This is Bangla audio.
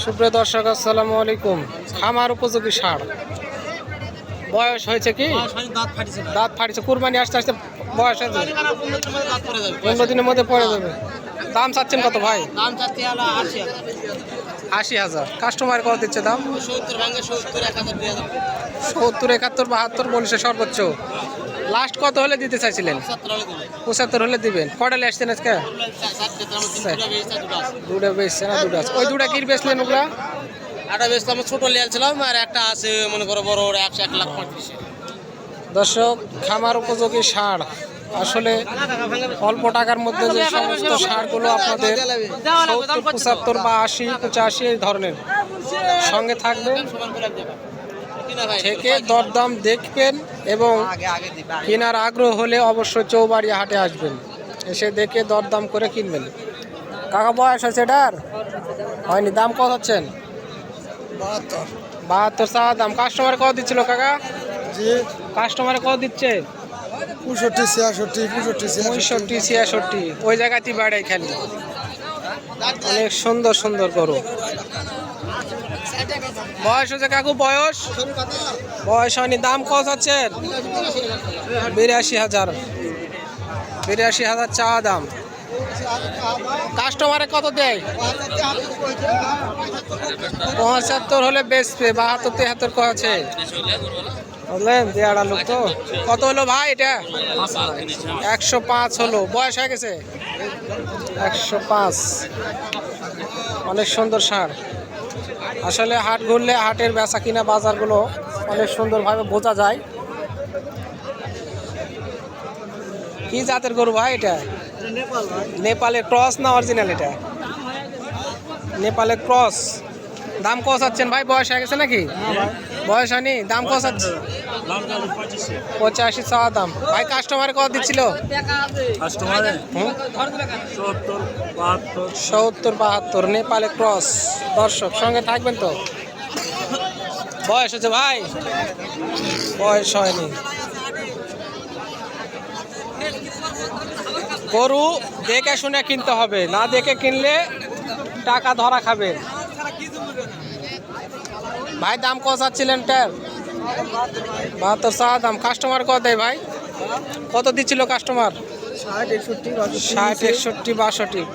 সুপ্রিয় দর্শক আসসালামু আলাইকুম। খামার উপযোগী ষাঁড় বয়স হয়েছে কি? দাঁত ফাটিছে। কুরবানি আসতে আসতে বয়স হয়েছে 15 দিনের মধ্যে পড়ে যাবে। দাম চাচ্ছেন কত ভাই? 80,000। কাস্টমার কত দিচ্ছে দাম? 70, 71, 72 বলছে সর্বোচ্চ। লাস্ট কত হলে দিতে চাইছিলেন? 75 হলে দিবেন। কটালে আসছেন আজকে? দুটো বেচছে না? দুটো আছে। ওই দুটা কি বেচলেন? ওগুলা একটা বেশ আমার ছোট লিয়ালছিলাম আর একটা আছে মনে করো বড় 1,35,000। দর্শক, খামার উপযোগী ষাঁড় আসলে অল্প টাকার মধ্যে যে সমস্ত ষাঁড়গুলো আপনাদের 70, 75 বা 80, 85 এই ধরনের সঙ্গে থাকবে, থেকে দরদাম দেখবেন এবং কেনার আগ্রহ হলে অবশ্যই চৌবাড়িয়া হাটে আসবেন, এসে দেখে দরদাম করে কিনবেন। কাকা বয়স আছে এটার? হয়নি। দাম কত হচ্ছেন? 72 চা দাম। কাস্টমার কত দিচ্ছিল কাকা? কাস্টমারে কত দিচ্ছে? 65, 66, 65, 66। ওই জায়গাতেই বাড়াই খালি। অনেক সুন্দর সুন্দর গরু। বয়স হচ্ছে কাকু? বয়স হয়নি। দাম কত হচ্ছেন? 82,000। 82,000 চা দাম। কাস্টমারে কত দেয়? 75 হলে বেচবে। 72, 73 আছে বুঝলেন? দেয়াড়া লোক তো। কত হলো ভাই এটা? 105 হলো। বয়স হয়ে গেছে 105। অনেক সুন্দর ষাঁড়। আসলে হাট ঘুরলে হাটের বেচা কিনা বাজারগুলো অনেক সুন্দরভাবে বোঝা যায়। কি জাতের গরু ভাই এটা? নেপালের ক্রস না অরিজিনাল? এটা নেপালের ক্রস। দাম কত চাচ্ছেন ভাই? বয়স হয়ে গেছে নাকি? বয়স হয়নি। দাম কত চাচ্ছে? 85 চা দাম। ভাই কাস্টমারে কত দিচ্ছিল? 70, 72। নেপালে ক্রস। দর্শক সঙ্গে থাকবেন তো। বয়স হচ্ছে ভাই? বয়স হয়নি। গরু দেখে শুনে কিনতে হবে, না দেখে কিনলে টাকা ধরা খাবে। ভাই দাম কত চাচ্ছিলেন? 72 চা দাম। কাস্টমার কত দেয় ভাই? কত দিচ্ছিল কাস্টমার? 60, 61, 60, 61, 62।